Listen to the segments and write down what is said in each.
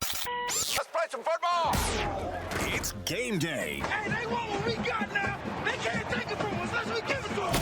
Let's play some football. It's game day. Hey, they want what we got now. They can't take it from us unless we give it to them.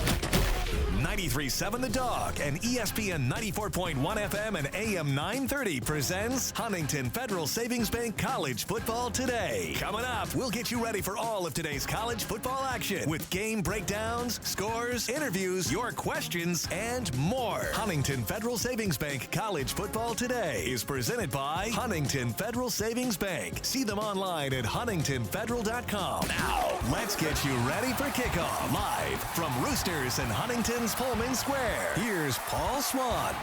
93.7 The Dog and ESPN 94.1 FM and AM 930 presents Huntington Federal Savings Bank College Football Today. Coming up, we'll get you ready for all of today's college football action with game breakdowns, scores, interviews, your questions, and more. Huntington Federal Savings Bank College Football Today is presented by Huntington Federal Savings Bank. See them online at huntingtonfederal.com. Now, let's get you ready for kickoff. Live from Roosters and Huntington's Pullman Square. Here's Paul Swann.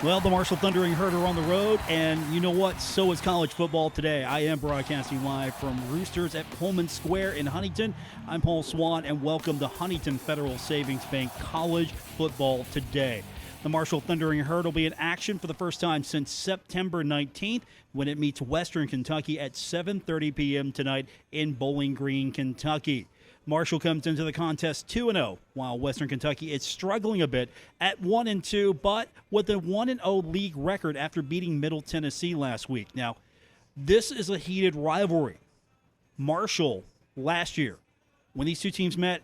Well, the Marshall Thundering Herd are on the road, and you know what? So is college football today. I am broadcasting live from Roosters at Pullman Square in Huntington. I'm Paul Swann, and welcome to Huntington Federal Savings Bank College Football Today. The Marshall Thundering Herd will be in action for the first time since September 19th when it meets Western Kentucky at 7:30 p.m. tonight in Bowling Green, Kentucky. Marshall comes into the contest 2-0, while Western Kentucky is struggling a bit at 1-2, but with a 1-0 league record after beating Middle Tennessee last week. Now, this is a heated rivalry. Marshall, last year, when these two teams met,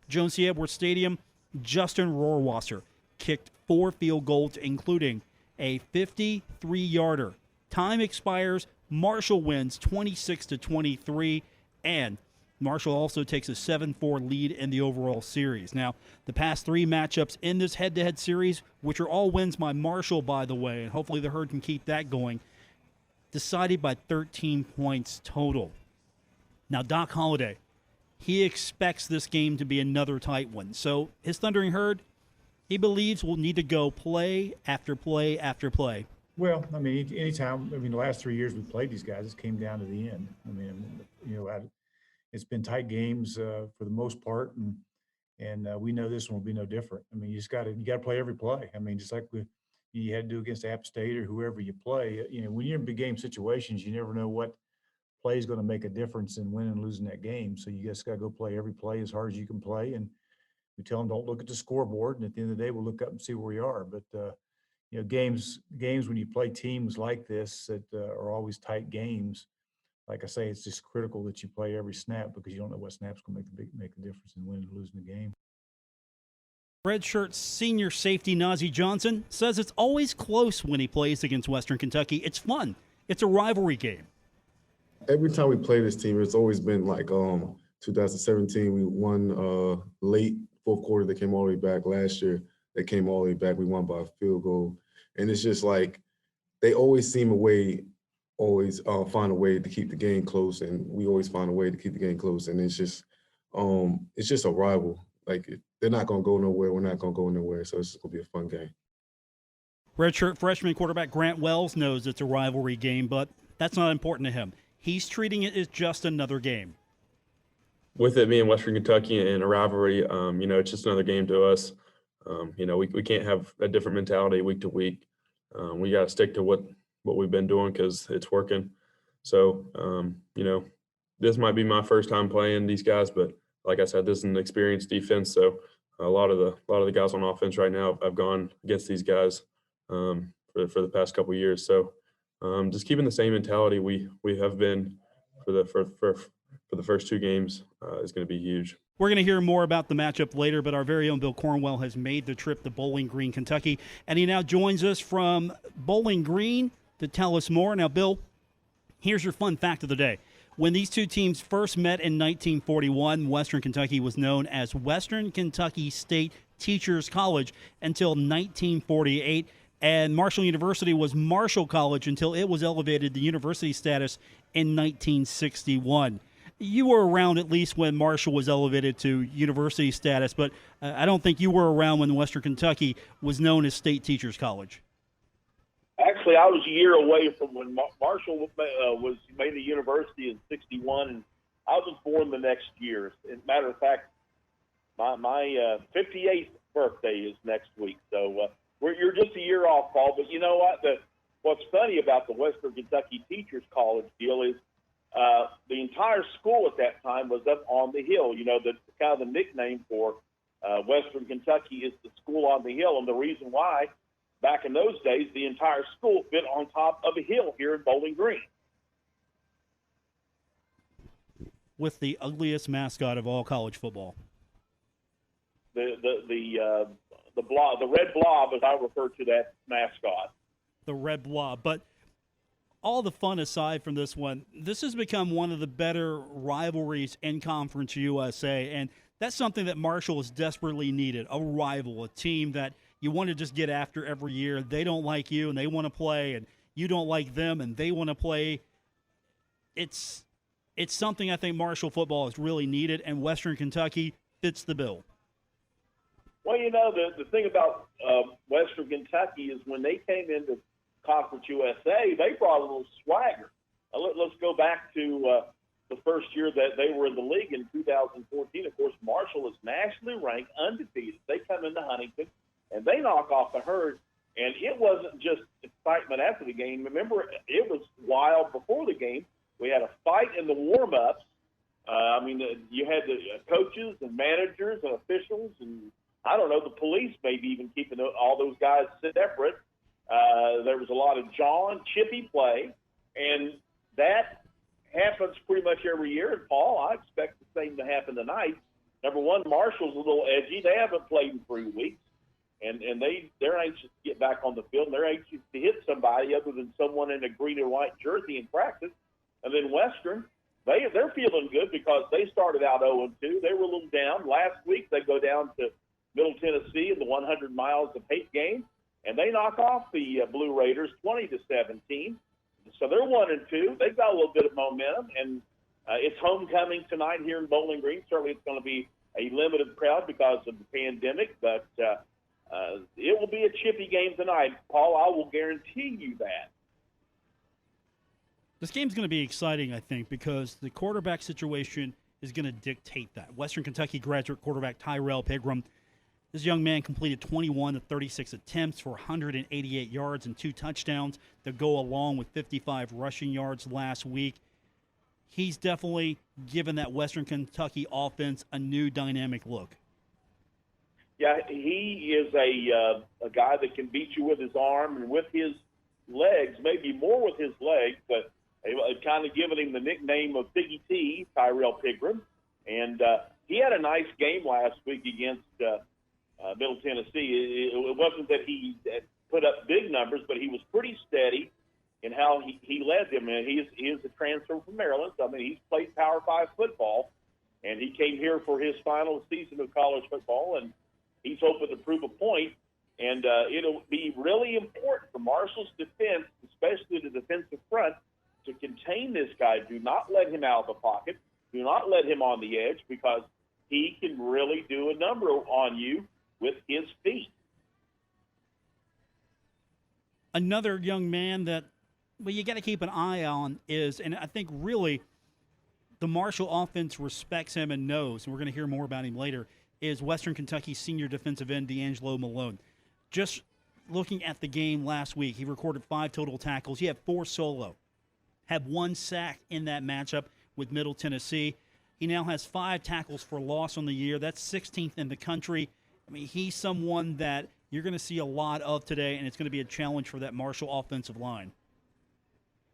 Jones C. Edwards Stadium, Justin Rohrwasser kicked 4 field goals, including a 53-yarder. Time expires, Marshall wins 26-23, and Marshall also takes a 7-4 lead in the overall series. Now, the past 3 matchups in this head-to-head series, which are all wins by Marshall, by the way, and hopefully the Herd can keep that going, decided by 13 points total. Now, Doc Holliday, he expects this game to be another tight one. So his Thundering Herd, he believes will need to go play after play after play. Well, I mean, anytime, the last 3 years we played these guys, it came down to the end. It's been tight games for the most part, and we know this one will be no different. I mean, you got to play every play. I mean, just like you had to do against App State or whoever you play. When you're in big game situations, you never know what play is going to make a difference in winning and losing that game. So you just got to go play every play as hard as you can play. And we tell them don't look at the scoreboard, and at the end of the day, we'll look up and see where we are. But games when you play teams like this that are always tight games. Like I say, it's just critical that you play every snap because you don't know what snap's going to make the difference in winning or losing the game. Redshirt senior safety Najee Johnson says it's always close when he plays against Western Kentucky. It's fun. It's a rivalry game. Every time we play this team, it's always been like 2017. We won late fourth quarter. They came all the way back. Last year, they came all the way back. We won by a field goal. And it's just like they always seem always find a way to keep the game close, and we always find a way to keep the game close. And it's just a rival. Like they're not going to go nowhere. We're not going to go nowhere. So it's going to be a fun game. Redshirt freshman quarterback Grant Wells knows it's a rivalry game, but that's not important to him. He's treating it as just another game. With it being Western Kentucky and a rivalry, it's just another game to us. We can't have a different mentality week to week. We got to stick to what we've been doing because it's working. So, this might be my first time playing these guys, but like I said, this is an experienced defense. So a lot of the guys on offense right now have gone against these guys for the past couple of years. So just keeping the same mentality we have been for the first 2 games is going to be huge. We're going to hear more about the matchup later, but our very own Bill Cornwell has made the trip to Bowling Green, Kentucky, and he now joins us from Bowling Green to tell us more. Now, Bill, here's your fun fact of the day. When these two teams first met in 1941, Western Kentucky was known as Western Kentucky State Teachers College until 1948, and Marshall University was Marshall College until it was elevated to university status in 1961. You were around at least when Marshall was elevated to university status, but I don't think you were around when Western Kentucky was known as State Teachers College. Actually, I was a year away from when Marshall was made a university in '61, and I was born the next year. As a matter of fact, my 58th birthday is next week, so you're just a year off, Paul. But you know what? What's funny about the Western Kentucky Teachers College deal is the entire school at that time was up on the hill. The kind of the nickname for Western Kentucky is the school on the hill, and the reason why back in those days, the entire school fit on top of a hill here in Bowling Green. With the ugliest mascot of all college football. The red blob, as I refer to that mascot. The red blob. But all the fun aside from this one, this has become one of the better rivalries in Conference USA, and that's something that Marshall has desperately needed, a rival, a team that you want to just get after every year. They don't like you, and they want to play, and you don't like them, and they want to play. It's something I think Marshall football has really needed, and Western Kentucky fits the bill. Well, you know, the thing about Western Kentucky is when they came into Conference USA, they brought a little swagger. Let's go back to the first year that they were in the league in 2014. Of course, Marshall is nationally ranked, undefeated. They come into Huntington, and they knock off the Herd. And it wasn't just excitement after the game. Remember, it was wild before the game. We had a fight in the warm-ups. You had the coaches and managers and officials and, I don't know, the police maybe even keeping all those guys separate. There was a lot of chippy play, and that happens pretty much every year. And, Paul, I expect the same to happen tonight. Number one, Marshall's a little edgy. They haven't played in 3 weeks, and they're anxious to get back on the field, and they're anxious to hit somebody other than someone in a green and white jersey in practice. And then Western, they're feeling good because they started out 0-2. They were a little down. Last week they go down to Middle Tennessee in the 100 miles of hate game, and they knock off the Blue Raiders 20-17. So they're 1-2. They've got a little bit of momentum, and it's homecoming tonight here in Bowling Green. Certainly it's going to be a limited crowd because of the pandemic, but it will be a chippy game tonight. Paul, I will guarantee you that. This game's going to be exciting, I think, because the quarterback situation is going to dictate that. Western Kentucky graduate quarterback Tyrell Pigram, this young man completed 21 of 36 attempts for 188 yards and 2 touchdowns to go along with 55 rushing yards last week. He's definitely given that Western Kentucky offense a new dynamic look. Yeah, he is a guy that can beat you with his arm and with his legs, maybe more with his legs, but kind of given him the nickname of Piggy T, Tyrell Pigram. And he had a nice game last week against Middle Tennessee. It wasn't that he put up big numbers, but he was pretty steady in how he led them. And he is a transfer from Maryland. So, I mean, he's played Power 5 football, and he came here for his final season of college football, and he's hoping to prove a point. And it'll be really important for Marshall's defense, especially the defensive front, to contain this guy. Do not let him out of the pocket. Do not let him on the edge because he can really do a number on you with his feet. Another young man that you got to keep an eye on is, and I think really the Marshall offense respects him and knows, and we're going to hear more about him later, is Western Kentucky senior defensive end D'Angelo Malone. Just looking at the game last week, he recorded 5 total tackles. He had 4 solo. Had 1 sack in that matchup with Middle Tennessee. He now has 5 tackles for loss on the year. That's 16th in the country. I mean, he's someone that you're going to see a lot of today, and it's going to be a challenge for that Marshall offensive line.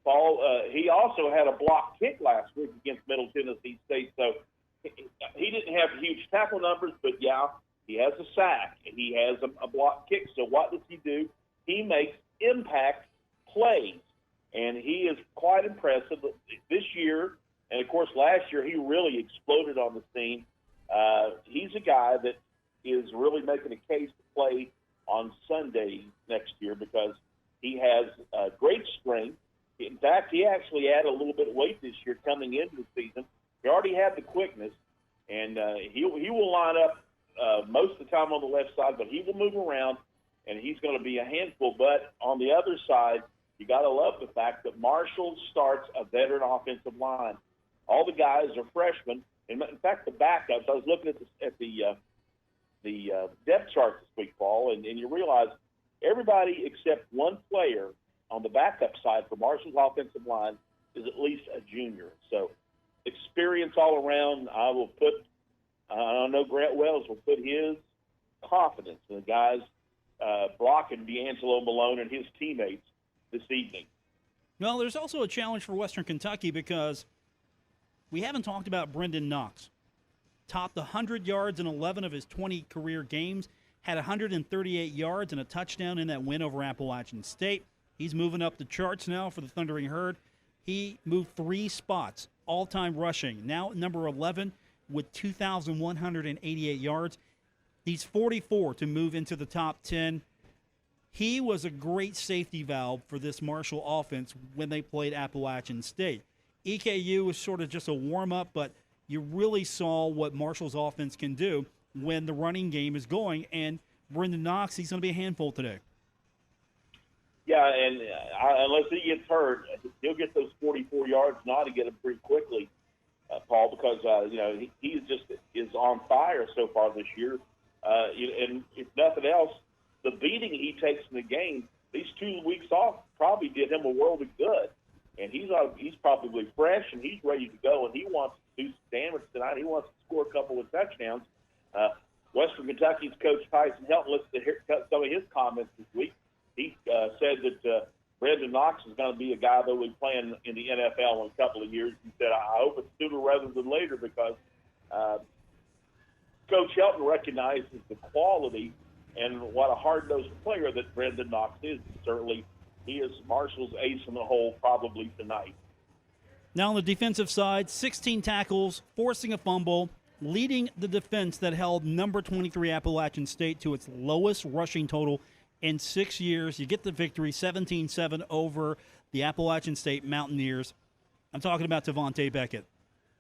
Paul, he also had a block kick last week against Middle Tennessee State, so he didn't have huge tackle numbers, but, yeah, he has a sack, and he has a block kick. So what does he do? He makes impact plays. And he is quite impressive this year. And, of course, last year he really exploded on the scene. He's a guy that is really making a case to play on Sunday next year because he has great strength. In fact, he actually added a little bit of weight this year coming into the season. He already had the quickness, and he will line up most of the time on the left side, but he will move around, and he's going to be a handful. But on the other side, you got to love the fact that Marshall starts a veteran offensive line. All the guys are freshmen. In fact, the backups, I was looking at the depth chart this week, Paul, and you realize everybody except one player on the backup side for Marshall's offensive line is at least a junior. So experience all around. I know Grant Wells will put his confidence in the guys blocking D'Angelo Malone and his teammates this evening. Well, there's also a challenge for Western Kentucky because we haven't talked about Brendan Knox. Topped 100 yards in 11 of his 20 career games, had 138 yards and a touchdown in that win over Appalachian State. He's moving up the charts now for the Thundering Herd. He moved 3 spots, all-time rushing, now at number 11 with 2,188 yards. He's 44 to move into the top 10. He was a great safety valve for this Marshall offense when they played Appalachian State. EKU was sort of just a warm-up, but you really saw what Marshall's offense can do when the running game is going. And Brendan Knox, he's going to be a handful today. Yeah, and unless he gets hurt, he'll get those 44 yards and ought to get them pretty quickly, Paul, because, he just is on fire so far this year. And if nothing else, the beating he takes in the game, these 2 weeks off probably did him a world of good. And he's probably fresh and he's ready to go, and he wants to do some damage tonight. He wants to score a couple of touchdowns. Western Kentucky's coach Tyson Helton, listen to some of his comments this week. He said that Brendan Knox is going to be a guy that will be playing in the NFL in a couple of years. He said, I hope it's sooner rather than later, because Coach Helton recognizes the quality and what a hard-nosed player that Brendan Knox is. Certainly, he is Marshall's ace in the hole probably tonight. Now on the defensive side, 16 tackles, forcing a fumble, leading the defense that held number 23 Appalachian State to its lowest rushing total in 6 years. You get the victory, 17-7 over the Appalachian State Mountaineers. I'm talking about Devontae Beckett.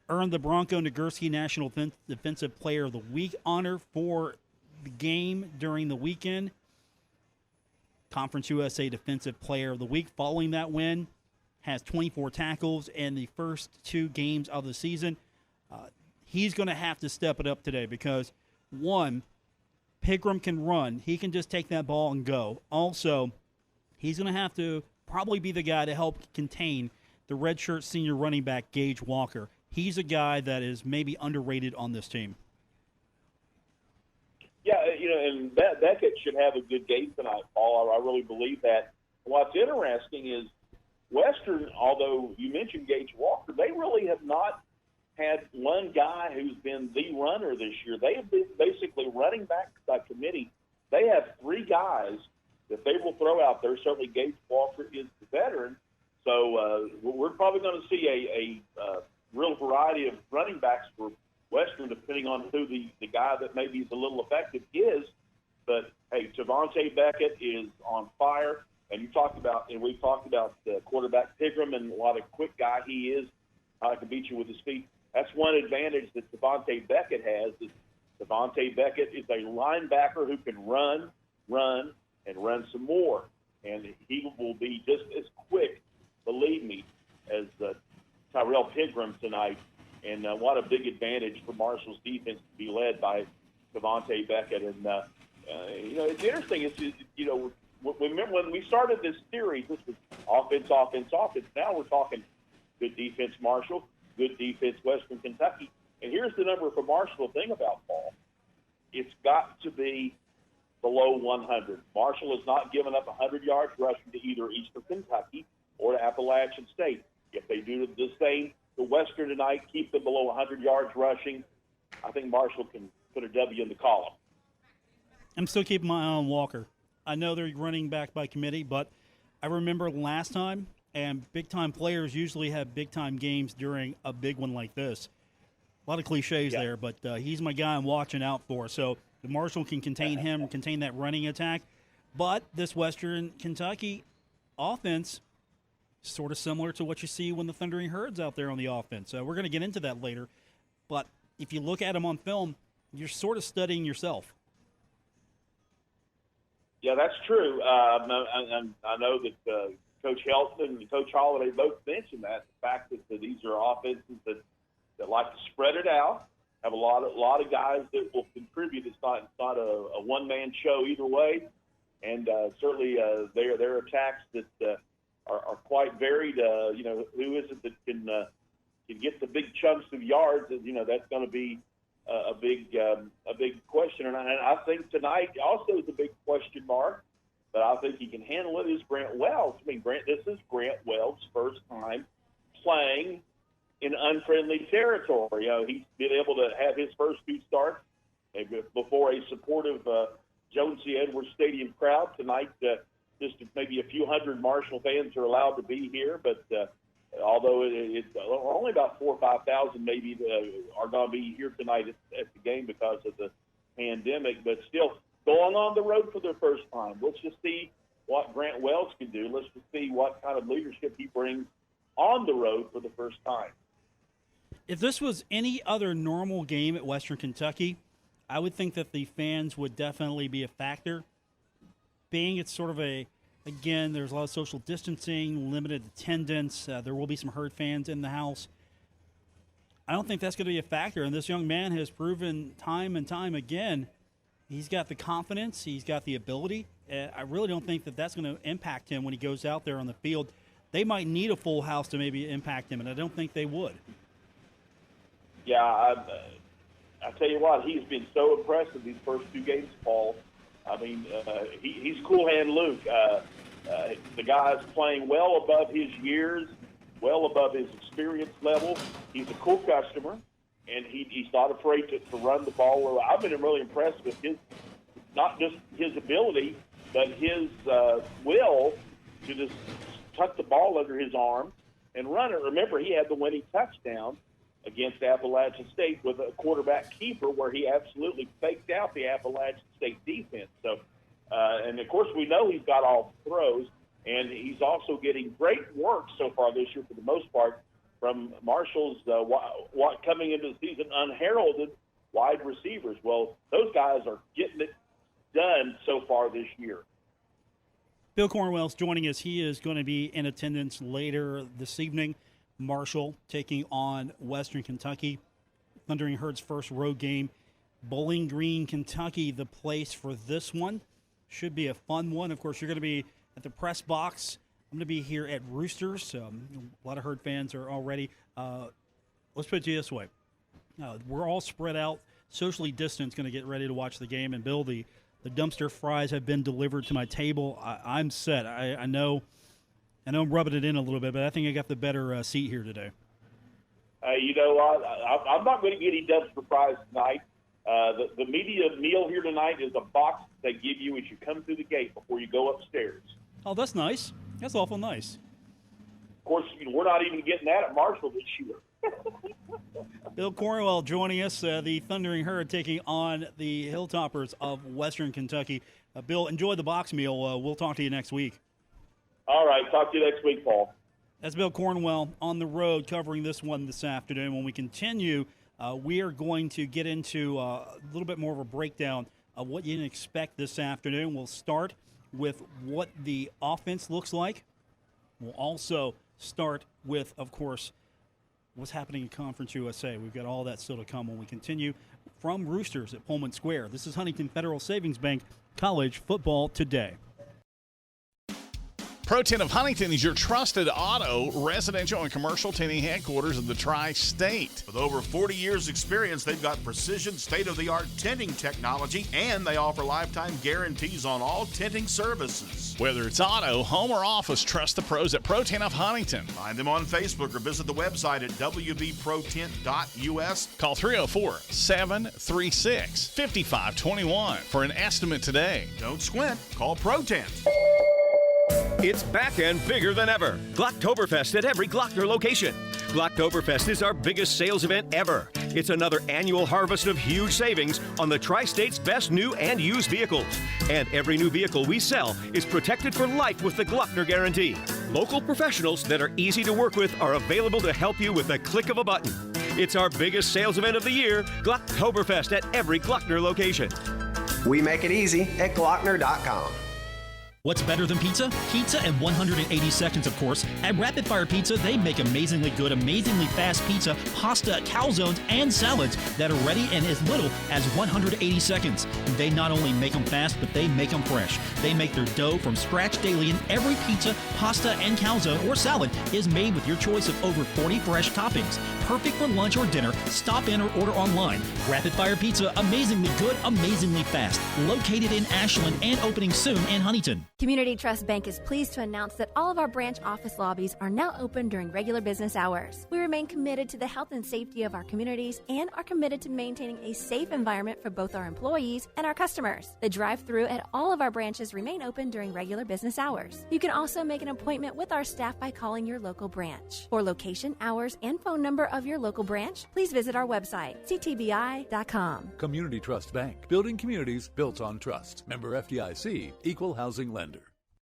Earned the Bronco Nagurski National Defensive Player of the Week honor for the game during the weekend. Conference USA Defensive Player of the Week following that win. Has 24 tackles in the first 2 games of the season. He's going to have to step it up today because, one, Pigram can run. He can just take that ball and go. Also, he's going to have to probably be the guy to help contain the redshirt senior running back, Gage Walker. He's a guy that is maybe underrated on this team. Yeah, and Beckett should have a good game tonight, Paul. I really believe that. What's interesting is Western, although you mentioned Gage Walker, they really have not had one guy who's been the runner this year. They have been basically running back by committee. They have 3 guys that they will throw out there. Certainly Gage Walker is the veteran. So we're probably going to see a real variety of running backs for Western, depending on who the guy that maybe is a little effective is. But, hey, Devontae Beckett is on fire. And we've talked about the quarterback Pigram and what a quick guy he is. I can beat you with his feet. That's one advantage that Devontae Beckett has. Is Devontae Beckett is a linebacker who can run, and run some more. And he will be just as quick, believe me, as Tyrell Pigram tonight. And what a big advantage for Marshall's defense to be led by Devontae Beckett. And, it's interesting. Remember when we started this series, this was offense. Now we're talking good defense, Marshall, good defense, Western Kentucky. And here's the number for Marshall to think about, Paul. It's got to be below 100. Marshall has not given up 100 yards rushing to either Eastern Kentucky or to Appalachian State. If they do the same to Western tonight, keep them below 100 yards rushing, I think Marshall can put a W in the column. I'm still keeping my eye on Walker. I know they're running back by committee, but I remember last time, and big-time players usually have big-time games during a big one like this. A lot of cliches there, but he's my guy I'm watching out for. So the Marshall can contain him, contain that running attack. But this Western Kentucky offense, sort of similar to what you see when the Thundering Herd's out there on the offense. We're going to get into that later. But if you look at them on film, you're sort of studying yourself. Yeah, that's true. I know that Coach Helton and Coach Holliday both mentioned that, the fact that these are offenses that like to spread it out, have a lot of guys that will contribute. It's not a one-man show either way, and certainly their attacks that are quite varied. Who is it that can get the big chunks of yards? And that's going to be a big question. And I think tonight also is a big question mark, but I think he can handle it, is Grant Wells. I mean, this is Grant Wells' first time playing in unfriendly territory. He's been able to have his first 2 starts maybe before a supportive Jones C. Edwards Stadium crowd. Tonight, just maybe a few hundred Marshall fans are allowed to be here, but although it's only about 4,000 or 5,000 maybe are going to be here tonight at the game because of the pandemic, but still going on the road for their first time. Let's just see what Grant Wells can do. Let's just see what kind of leadership he brings on the road for the first time. If this was any other normal game at Western Kentucky, I would think that the fans would definitely be a factor. Being it's sort of again, there's a lot of social distancing, limited attendance. There will be some herd fans in the house. I don't think that's going to be a factor. And this young man has proven time and time again, he's got the confidence, he's got the ability. I really don't think that that's going to impact him when he goes out there on the field. They might need a full house to maybe impact him, and I don't think they would. Yeah, I tell you what, he's been so impressive these first 2 games, Paul. I mean, he's Cool Hand Luke. The guy's playing well above his years, well above his experience level. He's a cool customer, and he's not afraid to run the ball. I've been really impressed with his, not just his ability, but his will to just tuck the ball under his arm and run it. Remember, he had the winning touchdown against Appalachian State with a quarterback keeper where he absolutely faked out the Appalachian State defense. So, and of course, we know he's got all the throws, and he's also getting great work so far this year for the most part from Marshall's coming into the season unheralded wide receivers. Well, those guys are getting it done so far this year. Bill Cornwell's joining us. He is going to be in attendance later this evening. Marshall taking on Western Kentucky. Thundering Herd's first road game. Bowling Green, Kentucky, the place for this one. Should be a fun one. Of course, you're going to be at the press box. I'm going to be here at Roosters. A lot of Herd fans are already. Let's put it this way. We're all spread out, socially distanced, going to get ready to watch the game. And, Bill, the dumpster fries have been delivered to my table. I'm set. I know I'm rubbing it in a little bit, but I think I got the better seat here today. You know what? I'm not going to get any dumpster fries tonight. The media meal here tonight is a box they give you as you come through the gate before you go upstairs. Oh, that's nice. That's awful nice. Of course, we're not even getting that at Marshall this year. Bill Cornwell joining us, the Thundering Herd taking on the Hilltoppers of Western Kentucky. Bill, enjoy the box meal. We'll talk to you next week. All right, talk to you next week, Paul. That's Bill Cornwell on the road covering this one this afternoon. When we continue, we are going to get into a little bit more of a breakdown of what you can expect this afternoon. We'll start with what the offense looks like. We'll also start with, of course, what's happening in Conference USA. We've got all that still to come when we continue from Roosters at Pullman Square. This is Huntington Federal Savings Bank College Football Today. Pro 10 of Huntington is your trusted auto, residential, and commercial tinting headquarters of the Tri-State. With over 40 years experience, they've got precision, state-of-the-art tinting technology, and they offer lifetime guarantees on all tinting services. Whether it's auto, home, or office, trust the pros at Pro 10 of Huntington. Find them on Facebook or visit the website at wbprotint.us. Call 304-736-5521 for an estimate today. Don't squint. Call Pro Tint. It's back and bigger than ever. Glocktoberfest at every Glockner location. Glocktoberfest is our biggest sales event ever. It's another annual harvest of huge savings on the Tri-State's best new and used vehicles. And every new vehicle we sell is protected for life with the Glockner Guarantee. Local professionals that are easy to work with are available to help you with the click of a button. It's our biggest sales event of the year, Glocktoberfest at every Glockner location. We make it easy at Glockner.com. What's better than pizza? Pizza in 180 seconds, of course. At Rapid Fire Pizza, they make amazingly good, amazingly fast pizza, pasta, calzones, and salads that are ready in as little as 180 seconds. They not only make them fast, but they make them fresh. They make their dough from scratch daily, and every pizza, pasta, and calzone or salad is made with your choice of over 40 fresh toppings. Perfect for lunch or dinner. Stop in or order online. Rapid Fire Pizza, amazingly good, amazingly fast. Located in Ashland and opening soon in Huntington. Community Trust Bank is pleased to announce that all of our branch office lobbies are now open during regular business hours. We remain committed to the health and safety of our communities and are committed to maintaining a safe environment for both our employees and our customers. The drive-thru at all of our branches remain open during regular business hours. You can also make an appointment with our staff by calling your local branch. For location, hours, and phone number of your local branch, please visit our website, ctbi.com. Community Trust Bank, building communities built on trust. Member FDIC, equal housing lender.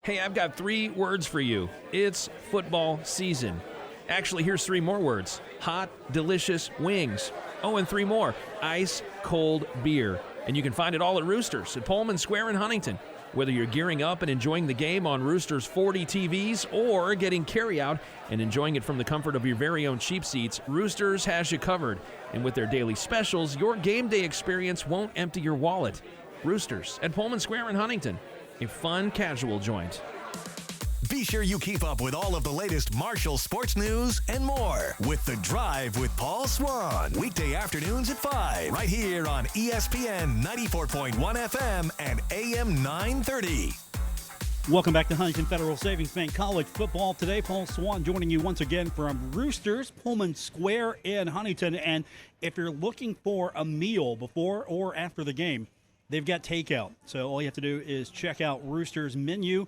Hey, I've got 3 words for you. It's football season. Actually, here's 3 more words. Hot, delicious wings. Oh, and 3 more. Ice cold beer. And you can find it all at Roosters at Pullman Square in Huntington. Whether you're gearing up and enjoying the game on Roosters 40 TVs or getting carryout and enjoying it from the comfort of your very own cheap seats, Roosters has you covered. And with their daily specials, your game day experience won't empty your wallet. Roosters at Pullman Square in Huntington. A fun, casual joint. Be sure you keep up with all of the latest Marshall sports news and more with The Drive with Paul Swann. Weekday afternoons at 5, right here on ESPN 94.1 FM and AM 930. Welcome back to Huntington Federal Savings Bank College Football today. Paul Swann joining you once again from Roosters, Pullman Square in Huntington. And if you're looking for a meal before or after the game, they've got takeout. So all you have to do is check out Roosters' menu,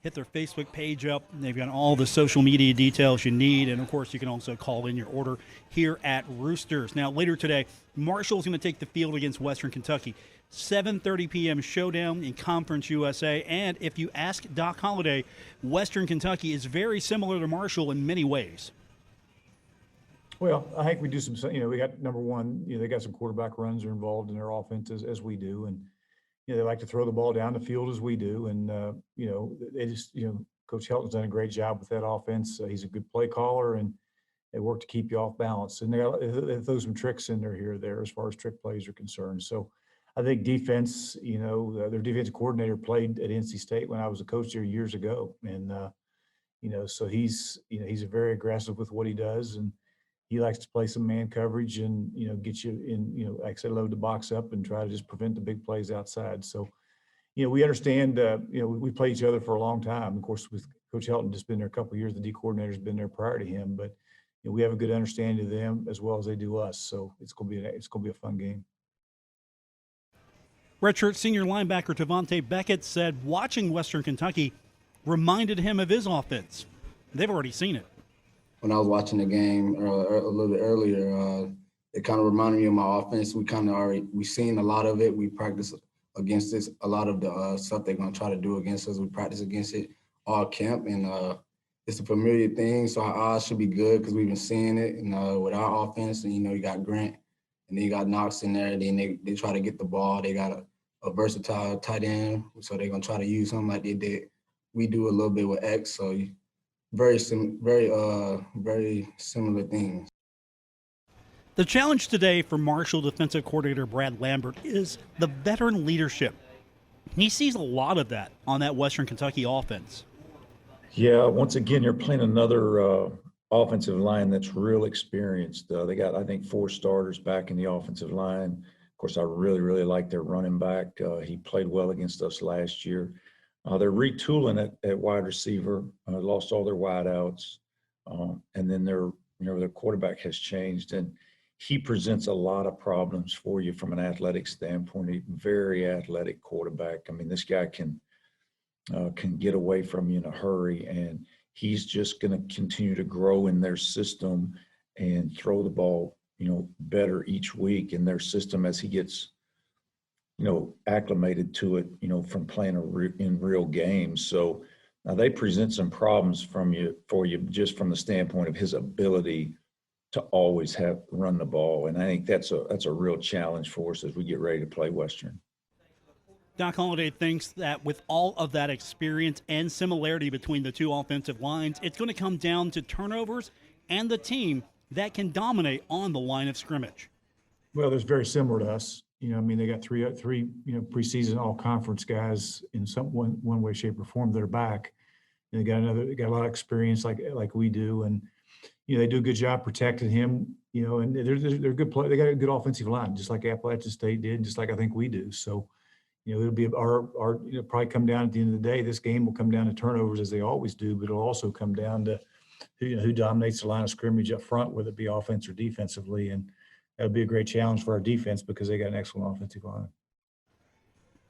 hit their Facebook page up. They've got all the social media details you need. And, of course, you can also call in your order here at Roosters. Now, later today, Marshall's going to take the field against Western Kentucky. 7:30 p.m. showdown in Conference USA. And if you ask Doc Holliday, Western Kentucky is very similar to Marshall in many ways. Well, I think we do some, we got number one, they got some quarterback runs are involved in their offense as we do. And, they like to throw the ball down the field as we do. And, they just, Coach Helton's done a great job with that offense. He's a good play caller and they work to keep you off balance. And they throw some tricks in there here or there as far as trick plays are concerned. So I think defense, their defensive coordinator played at NC State when I was a coach there years ago. And, so he's very aggressive with what he does. And he likes to play some man coverage and, get you in, like I said, load the box up and try to just prevent the big plays outside. So, we understand, we played each other for a long time. Of course, with Coach Helton just been there a couple of years, the D coordinator's been there prior to him, but we have a good understanding of them as well as they do us. So it's going to be a fun game. Redshirt senior linebacker Tavante Beckett said watching Western Kentucky reminded him of his offense. They've already seen it. When I was watching the game a little bit earlier, it kind of reminded me of my offense. We seen a lot of it. We practice against this. A lot of the stuff they're going to try to do against us, we practice against it all camp. And it's a familiar thing, so our odds should be good because we've been seeing it. And with our offense, and, you got Grant, and then you got Knox in there. And then they try to get the ball. They got a versatile tight end, so they're going to try to use something like they did. We do a little bit with X, so very similar things. The challenge today for Marshall defensive coordinator Brad Lambert is the veteran leadership. He sees a lot of that on that Western Kentucky offense. Yeah, once again, you're playing another offensive line that's real experienced. They got, I think, 4 starters back in the offensive line. Of course, I really, really like their running back. He played well against us last year. They're retooling at wide receiver, lost all their wideouts, and then their quarterback has changed, and he presents a lot of problems for you from an athletic standpoint. A very athletic quarterback. I mean, this guy can get away from you in a hurry, and he's just going to continue to grow in their system and throw the ball, better each week in their system as he gets acclimated to it, from playing in real games. So now they present some problems for you just from the standpoint of his ability to always run the ball. And I think that's a real challenge for us as we get ready to play Western. Doc Holliday thinks that with all of that experience and similarity between the two offensive lines, it's going to come down to turnovers and the team that can dominate on the line of scrimmage. Well, they're very similar to us. I mean, they got three preseason all-conference guys in one way, shape, or form that are back. And they got a lot of experience like we do, and they do a good job protecting him. And they're good play. They got a good offensive line, just like Appalachian State did, just like I think we do. So, it'll be our probably come down at the end of the day. This game will come down to turnovers as they always do, but it'll also come down to who dominates the line of scrimmage up front, whether it be offense or defensively, and that'll be a great challenge for our defense because they got an excellent offensive line.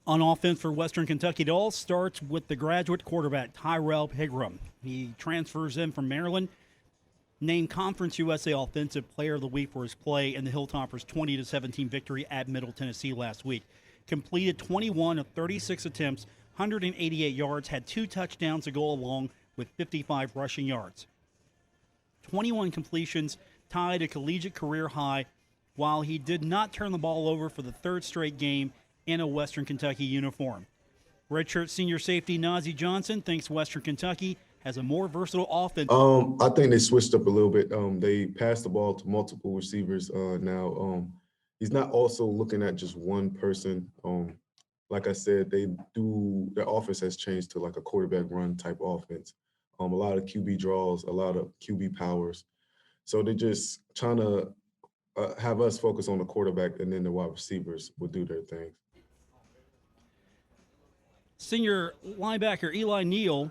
On offense for Western Kentucky, it all starts with the graduate quarterback, Tyrell Pigram. He transfers in from Maryland, named Conference USA Offensive Player of the Week for his play in the Hilltoppers' 20-17 victory at Middle Tennessee last week. Completed 21 of 36 attempts, 188 yards, had 2 touchdowns to go along with 55 rushing yards. 21 completions, tied a collegiate career high, while he did not turn the ball over for the third straight game in a Western Kentucky uniform. Redshirt senior safety Nazeeh Johnson thinks Western Kentucky has a more versatile offense. I think they switched up a little bit. They passed the ball to multiple receivers now. He's not also looking at just one person. Like I said, their offense has changed to like a quarterback run type offense. A lot of QB draws, a lot of QB powers. So they're just trying to have us focus on the quarterback, and then the wide receivers will do their thing. Senior linebacker Eli Neal,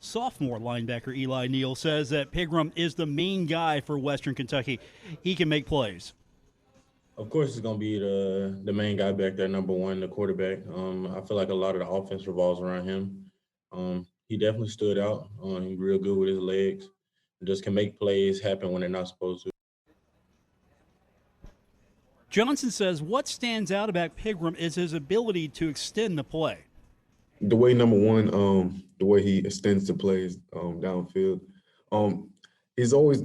sophomore linebacker Eli Neal says that Pigram is the main guy for Western Kentucky. He can make plays. Of course, it's going to be the main guy back there, number one, the quarterback. I feel like a lot of the offense revolves around him. He definitely stood out. He's real good with his legs. Just can make plays happen when they're not supposed to. Johnson says what stands out about Pigram is his ability to extend the play. The way, number one, the way he extends the plays downfield. He's always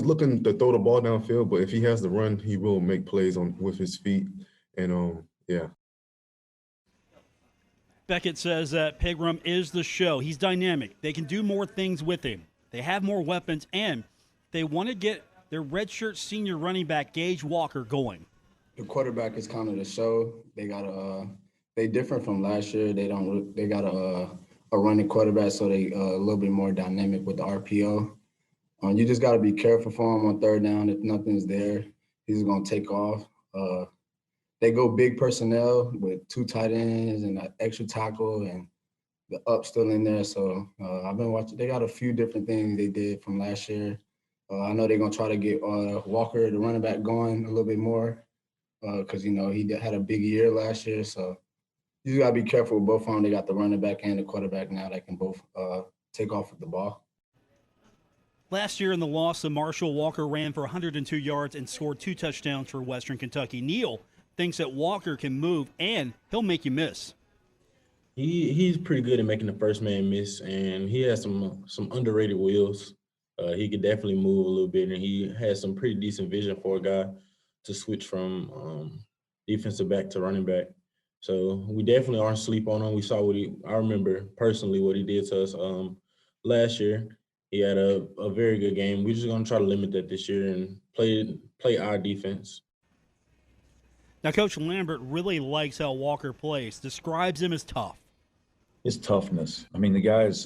looking to throw the ball downfield, but if he has the run, he will make plays with his feet. And yeah. Beckett says that Pigram is the show. He's dynamic. They can do more things with him. They have more weapons, and they want to get their redshirt senior running back Gage Walker going. The quarterback is kind of the show. They got they different from last year. They got a running quarterback, so they a little bit more dynamic with the RPO. You just got to be careful for him on third down. If nothing's there, he's going to take off. They go big personnel with 2 tight ends and an extra tackle and the up still in there. So I've been watching. They got a few different things they did from last year. I know they're going to try to get Walker, the running back, going a little bit more because, he had a big year last year. So you just got to be careful with both of them. They got the running back and the quarterback now that can both take off with the ball. Last year in the loss to Marshall, Walker ran for 102 yards and scored 2 touchdowns for Western Kentucky. Neal thinks that Walker can move, and he'll make you miss. He's pretty good at making the first man miss, and he has some underrated wheels. He could definitely move a little bit, and he has some pretty decent vision for a guy to switch from defensive back to running back. So we definitely aren't sleep on him. We saw I remember personally what he did to us last year. He had a very good game. We're just going to try to limit that this year and play our defense. Now, Coach Lambert really likes how Walker plays, describes him as tough. His toughness. I mean, the guy's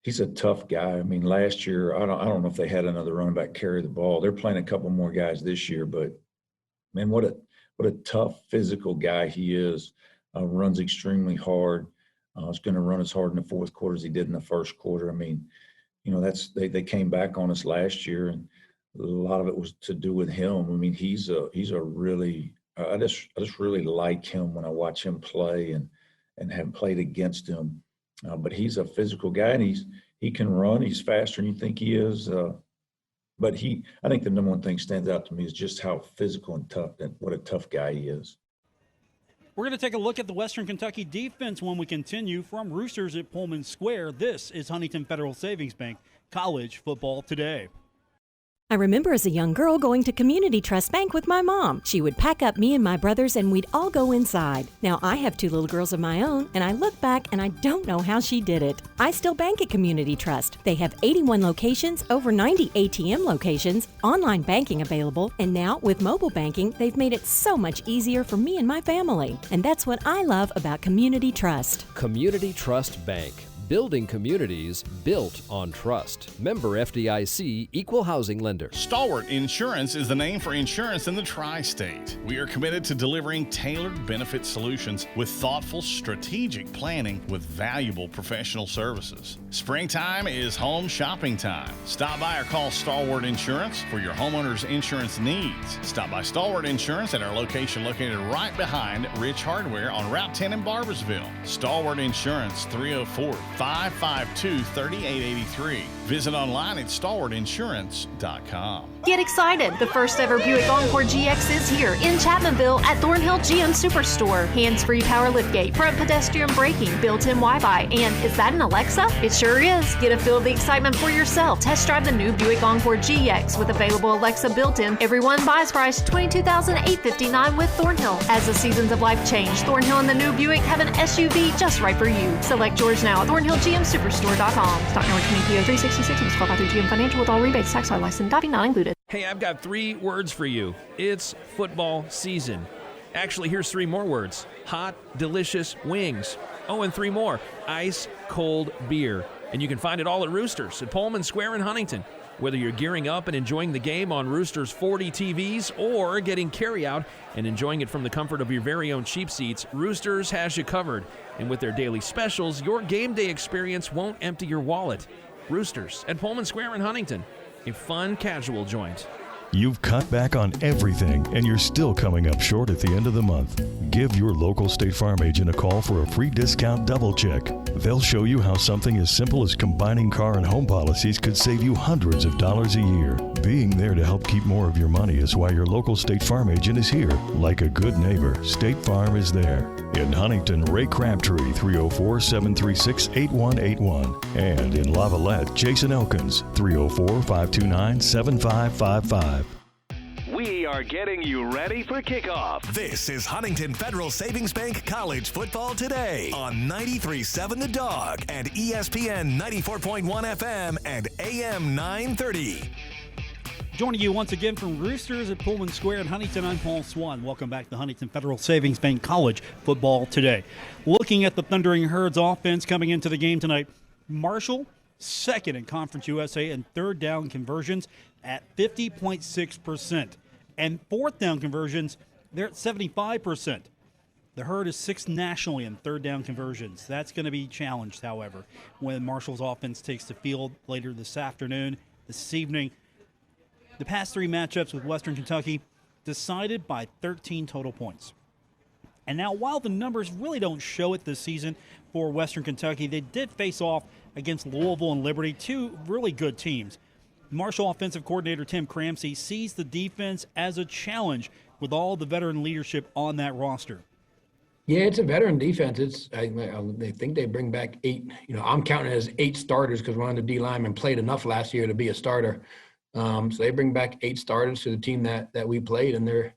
he's a tough guy. I mean, last year, I don't know if they had another running back carry the ball. They're playing a couple more guys this year, but man, what a tough physical guy he is. Runs extremely hard. He's going to run as hard in the fourth quarter as he did in the first quarter. I mean, they came back on us last year, and a lot of it was to do with him. I mean, he's a really I just really like him when I watch him play and have played against him. But he's a physical guy, and he can run. He's faster than you think he is. But I think the number one thing stands out to me is just how physical and tough, and what a tough guy he is. We're going to take a look at the Western Kentucky defense when we continue from Roosters at Pullman Square. This is Huntington Federal Savings Bank College Football Today. I remember as a young girl going to Community Trust Bank with my mom. She would pack up me and my brothers and we'd all go inside. Now I have 2 little girls of my own and I look back and I don't know how she did it. I still bank at Community Trust. They have 81 locations, over 90 ATM locations, online banking available, and now with mobile banking, they've made it so much easier for me and my family. And that's what I love about Community Trust. Community Trust Bank. Building communities built on trust. Member FDIC, Equal Housing Lender. Stalwart Insurance is the name for insurance in the tri-state. We are committed to delivering tailored benefit solutions with thoughtful, strategic planning with valuable professional services. Springtime is home shopping time. Stop by or call Stalwart Insurance for your homeowner's insurance needs. Stop by Stalwart Insurance at our location located right behind Rich Hardware on Route 10 in Barbersville. Stalwart Insurance, 304-552-3883. Visit online at stalwartinsurance.com. Get excited! The first ever Buick Encore GX is here in Chapmanville at Thornhill GM Superstore. Hands-free power liftgate, front pedestrian braking, built-in Wi-Fi, and is that an Alexa? It sure is. Get a feel of the excitement for yourself. Test drive the new Buick Encore GX with available Alexa built-in. Everyone buys price $22,859 with Thornhill. As the seasons of life change, Thornhill and the new Buick have an SUV just right for you. Select yours now at ThornhillGMSuperstore.com. Stock number 20PO366 and 1253 GM Financial with all rebates, tax license, diving not included. Hey, I've got 3 words for you. It's football season. Actually, here's 3 more words. Hot, delicious wings. Oh, and 3 more. Ice cold beer. And you can find it all at Roosters at Pullman Square in Huntington. Whether you're gearing up and enjoying the game on Roosters 40 TVs or getting carryout and enjoying it from the comfort of your very own cheap seats, Roosters has you covered. And with their daily specials, your game day experience won't empty your wallet. Roosters at Pullman Square in Huntington. A fun, casual joint. You've cut back on everything, and you're still coming up short at the end of the month. Give your local State Farm agent a call for a free discount double check. They'll show you how something as simple as combining car and home policies could save you hundreds of dollars a year. Being there to help keep more of your money is why your local State Farm agent is here. Like a good neighbor, State Farm is there. In Huntington, Ray Crabtree, 304-736-8181. And in Lavalette, Jason Elkins, 304-529-7555. We are getting you ready for kickoff. This is Huntington Federal Savings Bank College Football Today on 93.7 The Dog and ESPN 94.1 FM and AM 930. Joining you once again from Roosters at Pullman Square in Huntington, I'm Paul Swann. Welcome back to Huntington Federal Savings Bank College Football Today. Looking at the Thundering Herds offense coming into the game tonight, Marshall, second in Conference USA in third down conversions at 50.6%. And fourth down conversions, they're at 75%. The Herd is sixth nationally in third down conversions. That's going to be challenged, however, when Marshall's offense takes the field later this afternoon, this evening. The past 3 matchups with Western Kentucky decided by 13 total points. And now, while the numbers really don't show it this season for Western Kentucky, they did face off against Louisville and Liberty, 2 really good teams. Marshall offensive coordinator Tim Cramsey sees the defense as a challenge with all the veteran leadership on that roster. Yeah, it's a veteran defense. They think they bring back 8. I'm counting it as 8 starters because one of the D linemen played enough last year to be a starter. So they bring back 8 starters to the team that we played, and their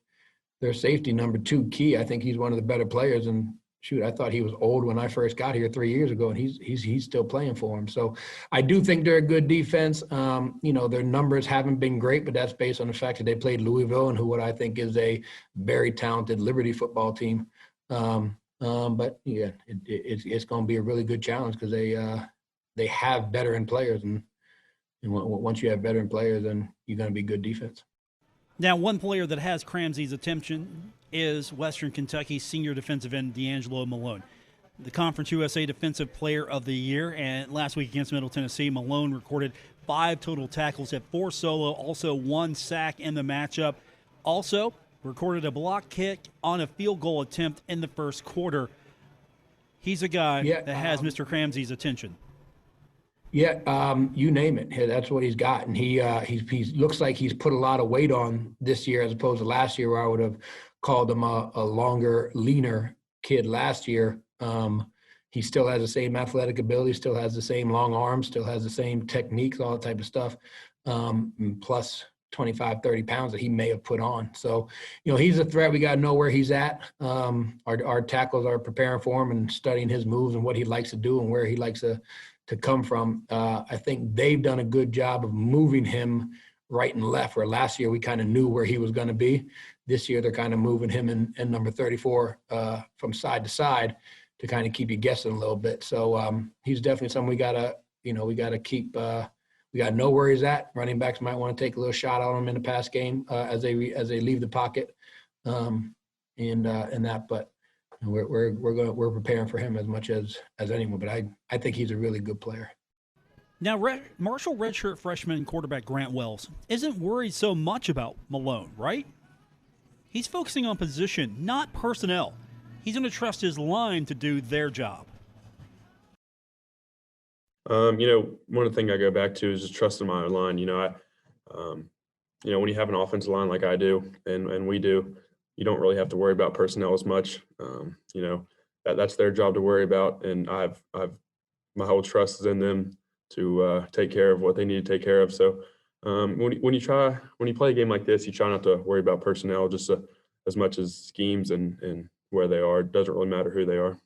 safety number 2 Key. I think he's one of the better players. And shoot, I thought he was old when I first got here 3 years ago, and he's still playing for him. So I do think they're a good defense. Their numbers haven't been great, but that's based on the fact that they played Louisville, and what I think is a very talented Liberty football team. But yeah, it's going to be a really good challenge because they have veteran players, and once you have veteran players, then you're going to be good defense. Now, one player that has Cramsey's attention is Western Kentucky senior defensive end D'Angelo Malone, the Conference USA Defensive Player of the Year. And last week against Middle Tennessee, Malone recorded 5 total tackles, had 4 solo, also 1 sack in the matchup. Also recorded a block kick on a field goal attempt in the first quarter. He's a guy that has Mr. Cramsey's attention. Yeah, you name it. That's what he's got, and he looks like he's put a lot of weight on this year as opposed to last year, where I would have called him a longer, leaner kid last year. He still has the same athletic ability, still has the same long arms, still has the same techniques, all that type of stuff. Plus 25, 30 pounds that he may have put on. So, he's a threat. We got to know where he's at. Our tackles are preparing for him and studying his moves and what he likes to do and where he likes to come from. I think they've done a good job of moving him right and left, where last year we kind of knew where he was going to be. This year they're kind of moving him in number 34 from side to side to kind of keep you guessing a little bit. So he's definitely something we got to keep. We got to know where he's at. Running backs might want to take a little shot on him in the pass game as they leave the pocket, and that. But we're preparing for him as much as anyone. But I think he's a really good player. Now, Marshall redshirt freshman quarterback Grant Wells isn't worried so much about Malone, right? He's focusing on position, not personnel. He's going to trust his line to do their job. One of the things I go back to is just trusting my line. When you have an offensive line like I do and we do, you don't really have to worry about personnel as much. That's their job to worry about, and I've my whole trust is in them to take care of what they need to take care of. So when you play a game like this, you try not to worry about personnel just as much as schemes and where they are. It doesn't really matter who they are.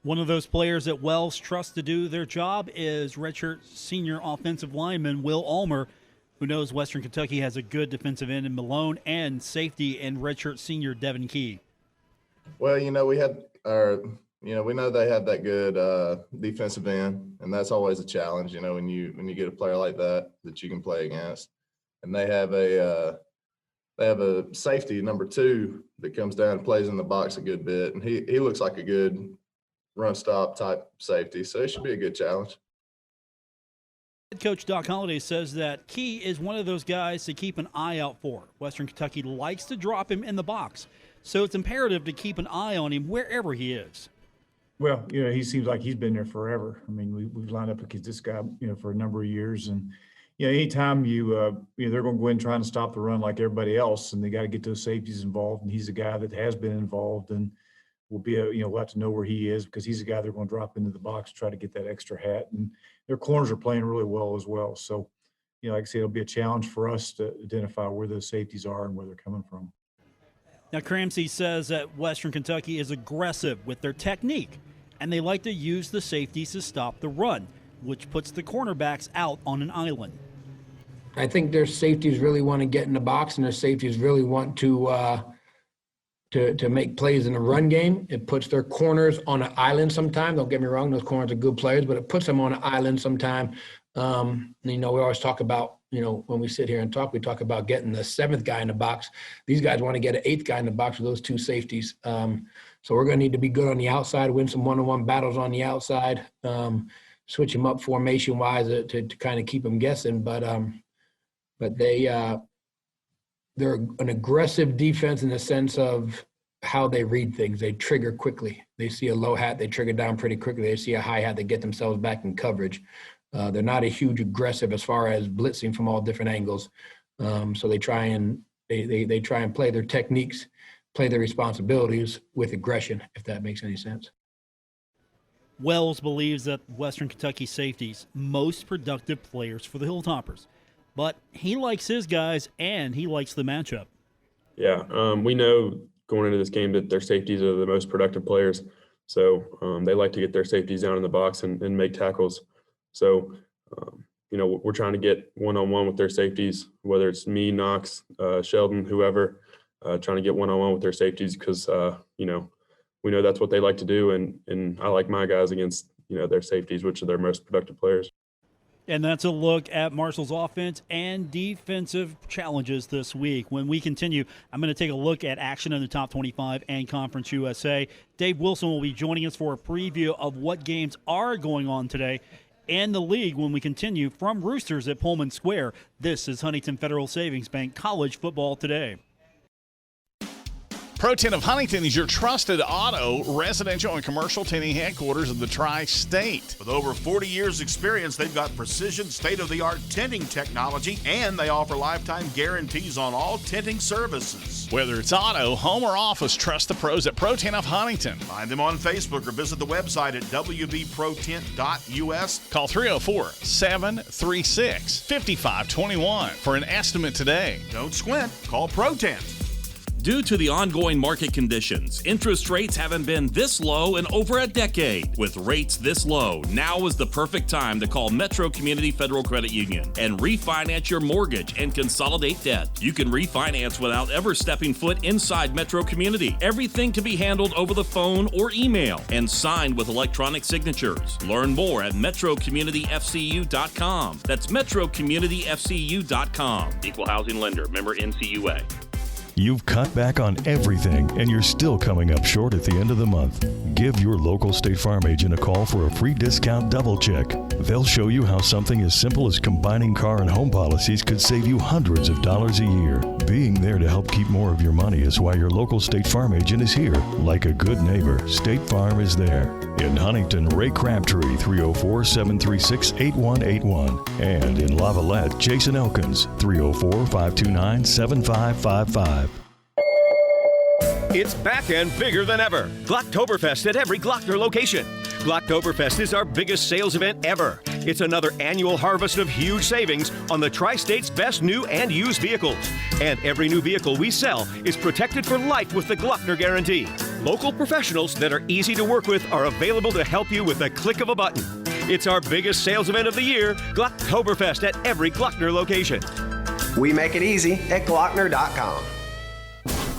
One of those players that Wells trusts to do their job is redshirt senior offensive lineman Will Ulmer, who knows Western Kentucky has a good defensive end in Malone and safety and redshirt senior Devin Key. Well, we know they have that good defensive end, and that's always a challenge, when you get a player like that you can play against. And they have a safety, number 2, that comes down and plays in the box a good bit, and he looks like a good run stop type safety, so it should be a good challenge. Head coach Doc Holliday says that Key is one of those guys to keep an eye out for. Western Kentucky likes to drop him in the box, so it's imperative to keep an eye on him wherever he is. Well, he seems like he's been there forever. I mean, we've lined up against this guy, for a number of years, and anytime they're going to go in trying to stop the run like everybody else, and they got to get those safeties involved, and he's a guy that has been involved, and we'll have to know where he is because he's a guy they're going to drop into the box to try to get that extra hat. And their corners are playing really well as well. So, like I said, it'll be a challenge for us to identify where those safeties are and where they're coming from. Now, Cramsey says that Western Kentucky is aggressive with their technique, and they like to use the safeties to stop the run, which puts the cornerbacks out on an island. I think their safeties really want to get in the box, and their safeties really want to make plays in the run game. It puts their corners on an island sometime. Don't get me wrong, those corners are good players, but it puts them on an island sometime. We always talk about, when we sit here and talk, we talk about getting the 7th guy in the box. These guys want to get an 8th guy in the box with those 2 safeties. So we're going to need to be good on the outside, win some one-on-one battles on the outside, switch them up formation-wise to kind of keep them guessing. But they're an aggressive defense in the sense of how they read things. They trigger quickly. They see a low hat, they trigger down pretty quickly. They see a high hat, they get themselves back in coverage. They're not a huge aggressive as far as blitzing from all different angles. So they try and play their techniques, play their responsibilities with aggression, if that makes any sense. Wells believes that Western Kentucky safeties most productive players for the Hilltoppers. But he likes his guys, and he likes the matchup. Yeah, we know going into this game that their safeties are the most productive players. So they like to get their safeties down in the box and make tackles. So, we're trying to get one-on-one with their safeties, whether it's me, Knox, Sheldon, whoever, trying to get one-on-one with their safeties because, we know that's what they like to do. And I like my guys against, their safeties, which are their most productive players. And that's a look at Marshall's offense and defensive challenges this week. When we continue, I'm going to take a look at action in the top 25 and Conference USA. Dave Wilson will be joining us for a preview of what games are going on today and the league when we continue from Roosters at Pullman Square. This is Huntington Federal Savings Bank College Football Today. Pro 10 of Huntington is your trusted auto, residential, and commercial tinting headquarters of the Tri-State. With over 40 years experience, they've got precision, state-of-the-art tinting technology, and they offer lifetime guarantees on all tinting services. Whether it's auto, home, or office, trust the pros at Pro 10 of Huntington. Find them on Facebook or visit the website at wbprotint.us. Call 304-736-5521 for an estimate today. Don't squint. Call Pro Tent. Due to the ongoing market conditions, interest rates haven't been this low in over a decade. With rates this low, now is the perfect time to call Metro Community Federal Credit Union and refinance your mortgage and consolidate debt. You can refinance without ever stepping foot inside Metro Community. Everything can be handled over the phone or email and signed with electronic signatures. Learn more at metrocommunityfcu.com. That's metrocommunityfcu.com. Equal housing lender. Member NCUA. You've cut back on everything, and you're still coming up short at the end of the month. Give your local State Farm agent a call for a free discount double check. They'll show you how something as simple as combining car and home policies could save you hundreds of dollars a year. Being there to help keep more of your money is why your local State Farm agent is here. Like a good neighbor, State Farm is there. In Huntington, Ray Crabtree, 304-736-8181. And in Lavalette, Jason Elkins, 304-529-7555. It's back and bigger than ever. Glocktoberfest at every Glockner location. Glocktoberfest is our biggest sales event ever. It's another annual harvest of huge savings on the Tri-State's best new and used vehicles. And every new vehicle we sell is protected for life with the Glockner Guarantee. Local professionals that are easy to work with are available to help you with the click of a button. It's our biggest sales event of the year, Glocktoberfest at every Glockner location. We make it easy at Glockner.com.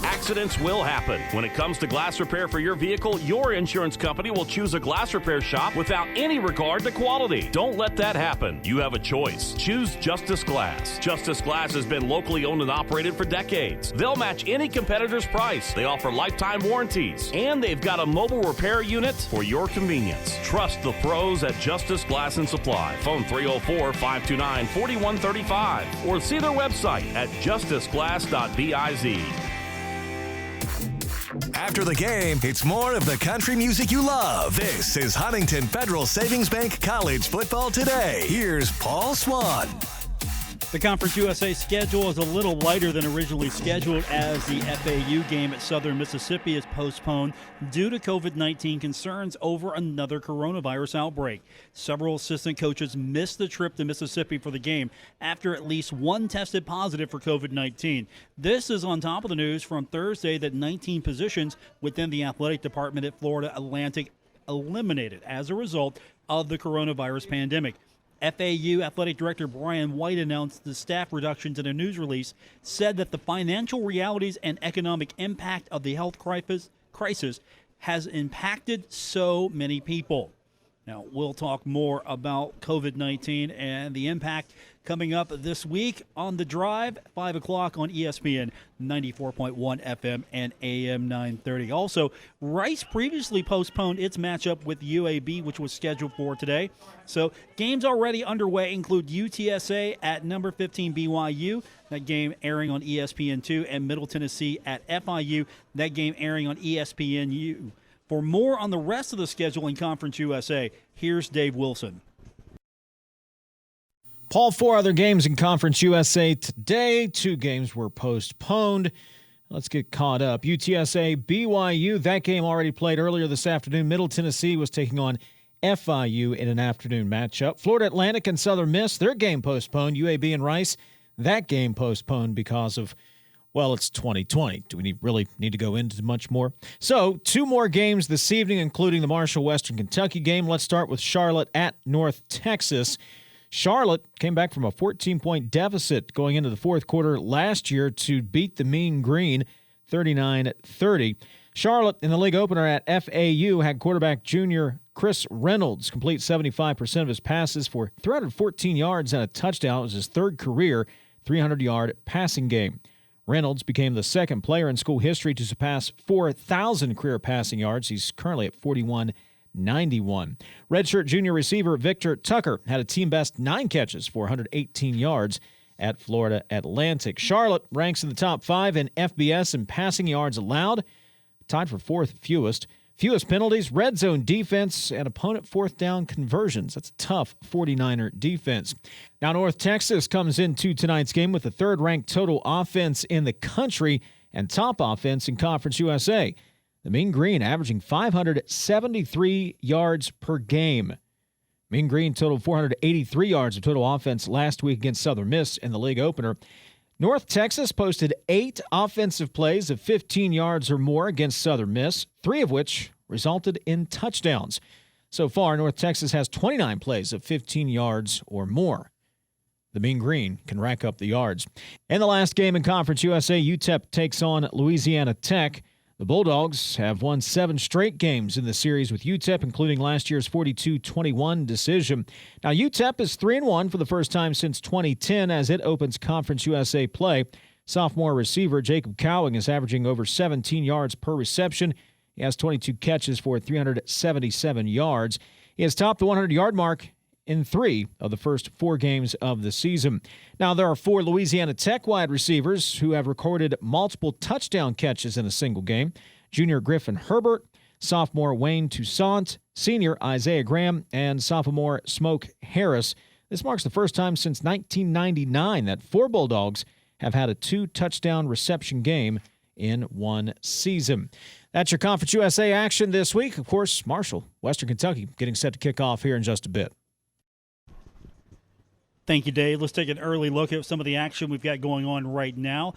Accidents will happen. When it comes to glass repair for your vehicle, your insurance company will choose a glass repair shop without any regard to quality. Don't let that happen. You have a choice. Choose Justice Glass. Justice Glass has been locally owned and operated for decades. They'll match any competitor's price. They offer lifetime warranties. And they've got a mobile repair unit for your convenience. Trust the pros at Justice Glass and Supply. Phone 304-529-4135 or see their website at justiceglass.biz. After the game, it's more of the country music you love. This is Huntington Federal Savings Bank College Football Today. Here's Paul Swann. The Conference USA schedule is a little lighter than originally scheduled as the FAU game at Southern Mississippi is postponed due to COVID-19 concerns over another coronavirus outbreak. Several assistant coaches missed the trip to Mississippi for the game after at least one tested positive for COVID-19. This is on top of the news from Thursday that 19 positions within the athletic department at Florida Atlantic eliminated as a result of the coronavirus pandemic. FAU Athletic Director Brian White announced the staff reductions in a news release, said that the financial realities and economic impact of the health crisis has impacted so many people. Now, we'll talk more about COVID-19 and the impact coming up this week on The Drive, 5 o'clock on ESPN 94.1 FM and AM 930. Also, Rice previously postponed its matchup with UAB, which was scheduled for today. So games already underway include UTSA at number 15 BYU, that game airing on ESPN2, and Middle Tennessee at FIU, that game airing on ESPNU. For more on the rest of the schedule in Conference USA, here's Dave Wilson. Paul, 4 other games in Conference USA today. 2 games were postponed. Let's get caught up. UTSA, BYU, that game already played earlier this afternoon. Middle Tennessee was taking on FIU in an afternoon matchup. Florida Atlantic and Southern Miss, their game postponed. UAB and Rice, that game postponed because of, well, it's 2020. Do we really need to go into much more? So 2 more games this evening, including the Marshall-Western Kentucky game. Let's start with Charlotte at North Texas. Charlotte came back from a 14-point deficit going into the fourth quarter last year to beat the Mean Green 39-30. Charlotte in the league opener at FAU had quarterback junior Chris Reynolds complete 75% of his passes for 314 yards and a touchdown. It was his third career 300-yard passing game. Reynolds became the second player in school history to surpass 4,000 career passing yards. He's currently at 4,191. Redshirt junior receiver Victor Tucker had a team-best 9 catches for 118 yards at Florida Atlantic. Charlotte ranks in the top 5 in FBS in passing yards allowed, tied for 4th fewest. Fewest penalties, red zone defense, and opponent 4th down conversions. That's a tough 49er defense. Now, North Texas comes into tonight's game with the 3rd-ranked total offense in the country and top offense in Conference USA. The Mean Green averaging 573 yards per game. Mean Green totaled 483 yards of total offense last week against Southern Miss in the league opener. North Texas posted 8 offensive plays of 15 yards or more against Southern Miss, 3 of which resulted in touchdowns. So far, North Texas has 29 plays of 15 yards or more. The Mean Green can rack up the yards. In the last game in Conference USA, UTEP takes on Louisiana Tech. The Bulldogs have won 7 straight games in the series with UTEP, including last year's 42-21 decision. Now, UTEP is 3-1 for the first time since 2010 as it opens Conference USA play. Sophomore receiver Jacob Cowing is averaging over 17 yards per reception. He has 22 catches for 377 yards. He has topped the 100-yard mark in 3 of the first 4 games of the season. Now, there are 4 Louisiana Tech wide receivers who have recorded multiple touchdown catches in a single game. Junior Griffin Herbert, sophomore Wayne Toussaint, senior Isaiah Graham, and sophomore Smoke Harris. This marks the first time since 1999 that 4 Bulldogs have had a 2-touchdown reception game in one season. That's your Conference USA action this week. Of course, Marshall, Western Kentucky, getting set to kick off here in just a bit. Thank you, Dave. Let's take an early look at some of the action we've got going on right now.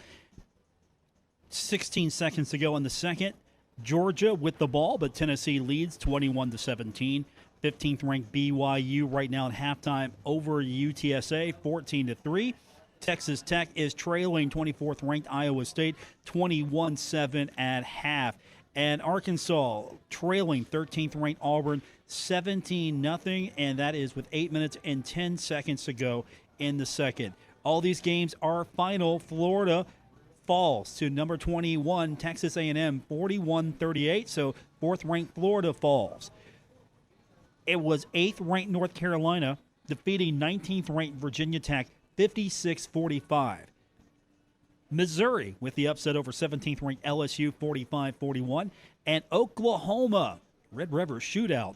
16 seconds to go in the second. Georgia with the ball, but Tennessee leads 21-17. 15th-ranked BYU right now at halftime over UTSA, 14-3. Texas Tech is trailing 24th-ranked Iowa State, 21-7 at half. And Arkansas trailing 13th-ranked Auburn, 17-0, and that is with 8 minutes and 10 seconds to go in the second. All these games are final. Florida falls to number 21, Texas A&M, 41-38, so 4th-ranked Florida falls. It was 8th-ranked North Carolina defeating 19th-ranked Virginia Tech, 56-45. Missouri with the upset over 17th-ranked LSU, 45-41. And Oklahoma, Red River shootout,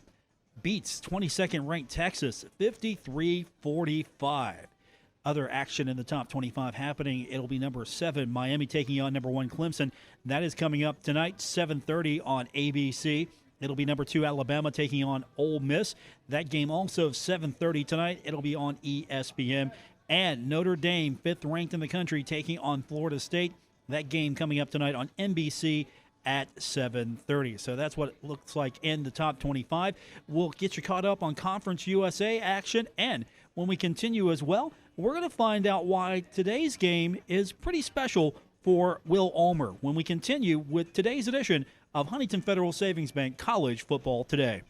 beats 22nd-ranked Texas, 53-45. Other action in the top 25 happening. It'll be number 7, Miami taking on number 1, Clemson. That is coming up tonight, 7:30 on ABC. It'll be number 2, Alabama taking on Ole Miss. That game also 7:30 tonight. It'll be on ESPN. And Notre Dame, 5th ranked in the country, taking on Florida State. That game coming up tonight on NBC at 7:30. So that's what it looks like in the top 25. We'll get you caught up on Conference USA action. And when we continue as well, we're going to find out why today's game is pretty special for Will Ulmer when we continue with today's edition of Huntington Federal Savings Bank College Football Today.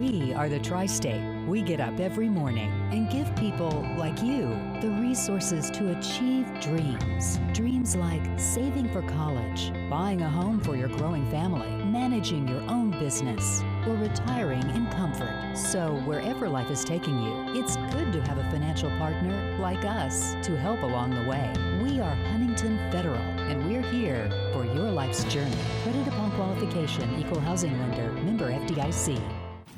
We are the Tri-State. We get up every morning and give people like you the resources to achieve dreams. Dreams like saving for college, buying a home for your growing family, managing your own business, or retiring in comfort. So wherever life is taking you, it's good to have a financial partner like us to help along the way. We are Huntington Federal, and we're here for your life's journey. Credit upon qualification, equal housing lender, member FDIC.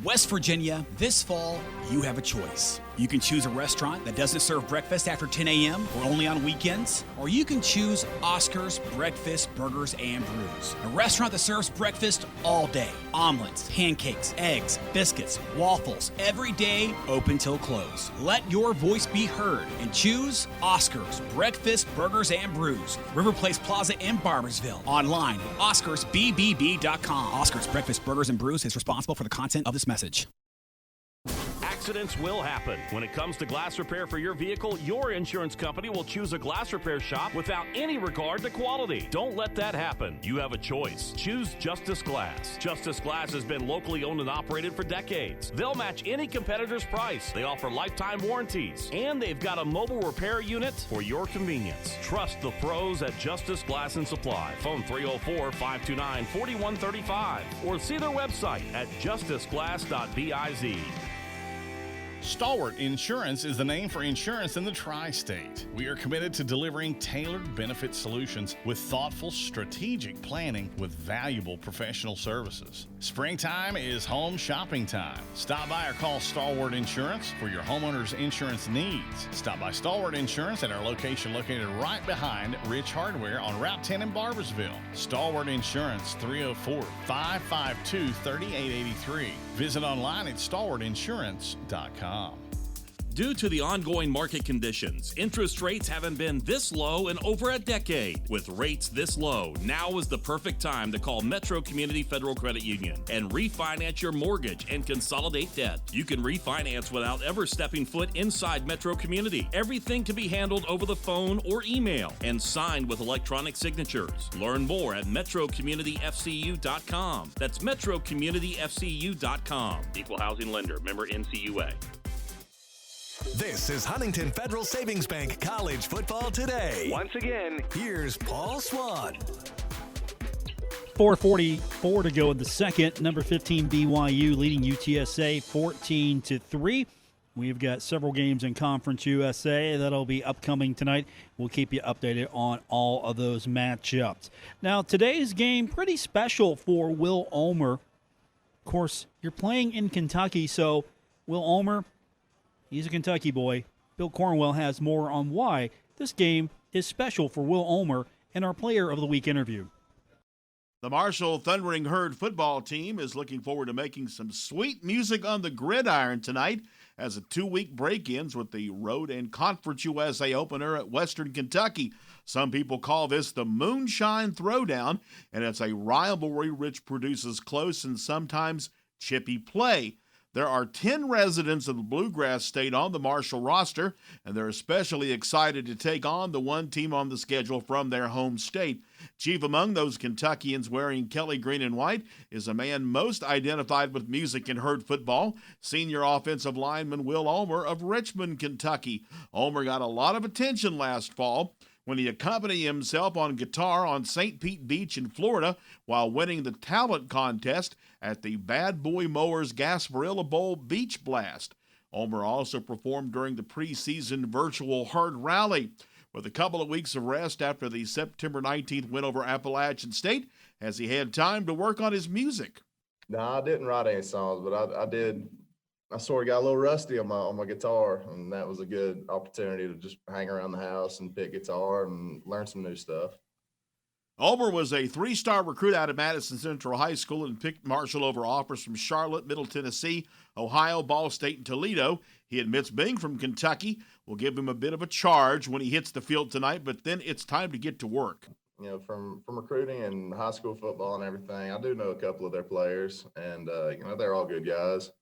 West Virginia, this fall, you have a choice. You can choose a restaurant that doesn't serve breakfast after 10 a.m. or only on weekends, or you can choose Oscar's Breakfast Burgers and Brews, a restaurant that serves breakfast all day. Omelets, pancakes, eggs, biscuits, waffles, every day, open till close. Let your voice be heard and choose Oscar's Breakfast Burgers and Brews, River Place Plaza in Barboursville. Online at oscarsbbb.com. Oscar's Breakfast Burgers and Brews is responsible for the content of this message. Accidents will happen. When it comes to glass repair for your vehicle, your insurance company will choose a glass repair shop without any regard to quality. Don't let that happen. You have a choice. Choose Justice Glass. Justice Glass has been locally owned and operated for decades. They'll match any competitor's price. They offer lifetime warranties, and they've got a mobile repair unit for your convenience. Trust the pros at Justice Glass and Supply. Phone 304-529-4135 or see their website at justiceglass.biz. Stalwart Insurance is the name for insurance in the tri-state. We are committed to delivering tailored benefit solutions with thoughtful, strategic planning with valuable professional services. Springtime is home shopping time. Stop by or call Stalwart Insurance for your homeowner's insurance needs. Stop by Stalwart Insurance at our location located right behind Rich Hardware on Route 10 in Barbersville. Stalwart Insurance, 304-552-3883. Visit online at stalwartinsurance.com. Due to the ongoing market conditions, interest rates haven't been this low in over a decade. With rates this low, now is the perfect time to call Metro Community Federal Credit Union and refinance your mortgage and consolidate debt. You can refinance without ever stepping foot inside Metro Community. Everything can be handled over the phone or email and signed with electronic signatures. Learn more at metrocommunityfcu.com. That's metrocommunityfcu.com. Equal housing lender, member NCUA. This is Huntington Federal Savings Bank College Football Today. Once again, here's Paul Swann. 4:44 to go in the second. Number 15 BYU leading UTSA 14-3. We've got several games in Conference USA that'll be upcoming tonight. We'll keep you updated on all of those matchups. Now, today's game, pretty special for Will Ulmer. Of course, you're playing in Kentucky, so Will Ulmer, he's a Kentucky boy. Bill Cornwell has more on why this game is special for Will Ulmer in our Player of the Week interview. The Marshall Thundering Herd football team is looking forward to making some sweet music on the gridiron tonight as a 2-week break ends with the Road and Conference USA opener at Western Kentucky. Some people call this the Moonshine Throwdown, and it's a rivalry which produces close and sometimes chippy play. There are 10 residents of the Bluegrass State on the Marshall roster, and they're especially excited to take on the one team on the schedule from their home state. Chief among those Kentuckians wearing Kelly green and white is a man most identified with music and herd football, senior offensive lineman Will Ulmer of Richmond, Kentucky. Ulmer got a lot of attention last fall when he accompanied himself on guitar on St. Pete Beach in Florida while winning the talent contest at the Bad Boy Mowers Gasparilla Bowl Beach Blast. Ulmer also performed during the preseason virtual herd rally. With a couple of weeks of rest after the September 19th win over Appalachian State, has he had time to work on his music? No, I didn't write any songs, but I did. I sort of got a little rusty on my guitar, and that was a good opportunity to just hang around the house and pick guitar and learn some new stuff. Ulmer was a 3-star recruit out of Madison Central High School and picked Marshall over offers from Charlotte, Middle Tennessee, Ohio, Ball State, and Toledo. He admits being from Kentucky will give him a bit of a charge when he hits the field tonight, but then it's time to get to work. You know, from recruiting and high school football and everything, I do know a couple of their players, and, you know, they're all good guys.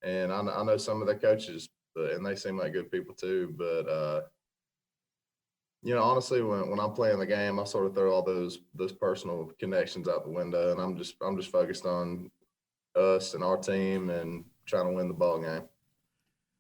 And I know some of their coaches, and they seem like good people too. But, you know, honestly, when I'm playing the game, I sort of throw all those personal connections out the window, and I'm just focused on us and our team and trying to win the ball game.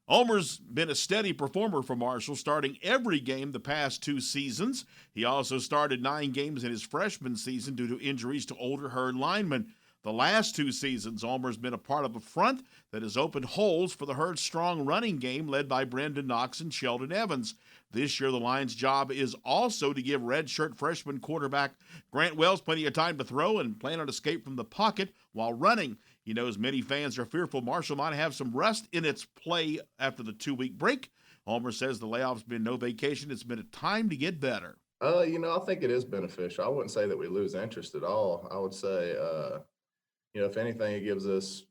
Ulmer's been a steady performer for Marshall, starting every game the past 2 seasons. He also started 9 games in his freshman season due to injuries to older herd linemen. The last 2 seasons, Ulmer's been a part of a front that has opened holes for the Herd's strong running game led by Brendan Knox and Sheldon Evans. This year, the Lions' job is also to give redshirt freshman quarterback Grant Wells plenty of time to throw and plan on escape from the pocket while running. He knows many fans are fearful Marshall might have some rust in its play after the 2-week break. Ulmer says the layoff's been no vacation. It's been a time to get better. You know, I think it is beneficial. I wouldn't say that we lose interest at all. I would say, you know, if anything, it gives us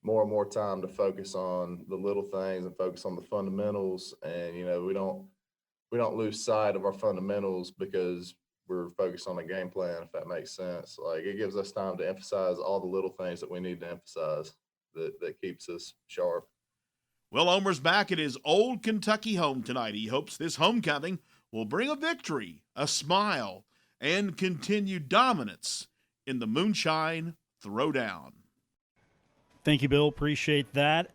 more and more time to focus on the little things and focus on the fundamentals. And, you know, we don't lose sight of our fundamentals because we're focused on the game plan, if that makes sense. Like, it gives us time to emphasize all the little things that we need to emphasize that keeps us sharp. Will Ulmer's back at his old Kentucky home tonight. He hopes this homecoming will bring a victory, a smile, and continued dominance in the Moonshine Throwdown. Thank you, Bill. Appreciate that.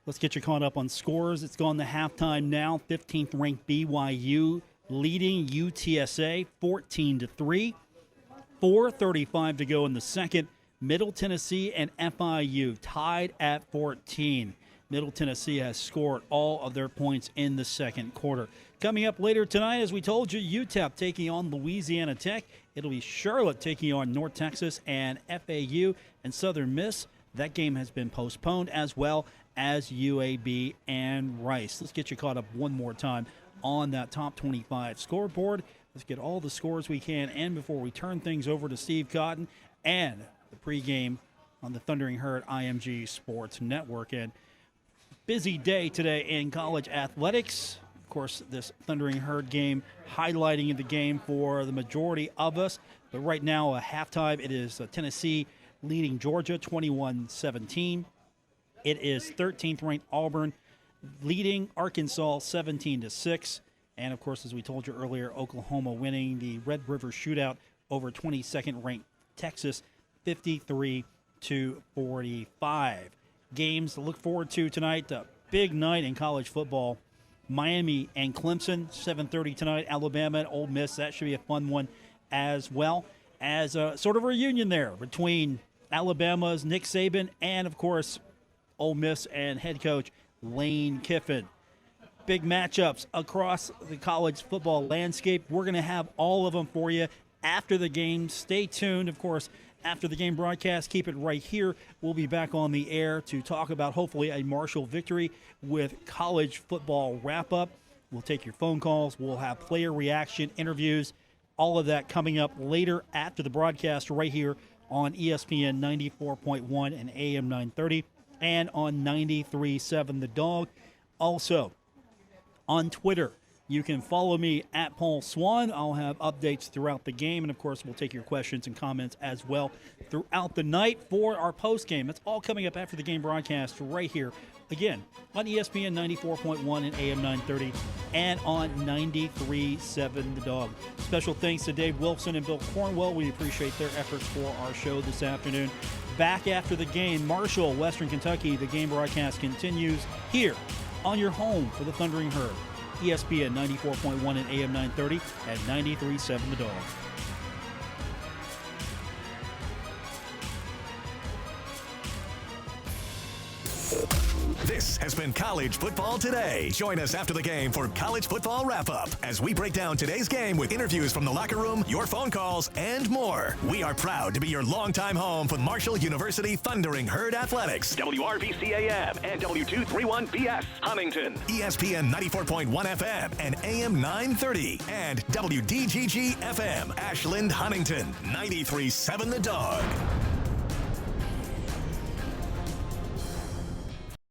Let's get you caught up on scores. It's gone to halftime now. 15th ranked BYU leading UTSA 14-3. 4:35 to go in the second. Middle Tennessee and FIU tied at 14. Middle Tennessee has scored all of their points in the second quarter. Coming up later tonight, as we told you, UTEP taking on Louisiana Tech. It'll be Charlotte taking on North Texas, and FAU and Southern Miss. That game has been postponed, as well as UAB and Rice. Let's get you caught up one more time on that top 25 scoreboard. Let's get all the scores we can, and before we turn things over to Steve Cotton and the pregame on the Thundering Herd IMG Sports Network. And busy day today in college athletics. Of course, this Thundering Herd game highlighting the game for the majority of us. But right now, at halftime, it is Tennessee leading Georgia 21-17. It is 13th ranked Auburn leading Arkansas 17-6. And of course, as we told you earlier, Oklahoma winning the Red River Shootout over 22nd ranked Texas 53-45. Games to look forward to tonight. A big night in college football. Miami and Clemson, 7:30 tonight. Alabama and Ole Miss. That should be a fun one as well. As a sort of a reunion there between Alabama's Nick Saban and, of course, Ole Miss and head coach Lane Kiffin. Big matchups across the college football landscape. We're going to have all of them for you after the game. Stay tuned, of course. After the game broadcast, keep it right here. We'll be back on the air to talk about hopefully a Marshall victory with college football wrap-up. We'll take your phone calls. We'll have player reaction, interviews, all of that coming up later after the broadcast right here on ESPN 94.1 and AM 930 and on 93.7 The Dog. Also, on Twitter, you can follow me at Paul Swann. I'll have updates throughout the game. And, of course, we'll take your questions and comments as well throughout the night for our post-game. That's all coming up after the game broadcast right here, again, on ESPN 94.1 and AM 930 and on 93.7 The Dog. Special thanks to Dave Wilson and Bill Cornwell. We appreciate their efforts for our show this afternoon. Back after the game, Marshall, Western Kentucky. The game broadcast continues here on your home for the Thundering Herd. ESPN 94.1 and AM 930 at 93.7 The Dog. This has been College Football Today. Join us after the game for College Football Wrap-Up as we break down today's game with interviews from the locker room, your phone calls, and more. We are proud to be your longtime home for Marshall University Thundering Herd Athletics. WRVC-AM and W231BS Huntington. ESPN 94.1 FM and AM 930. And WDGG-FM Ashland Huntington 93.7 The Dog.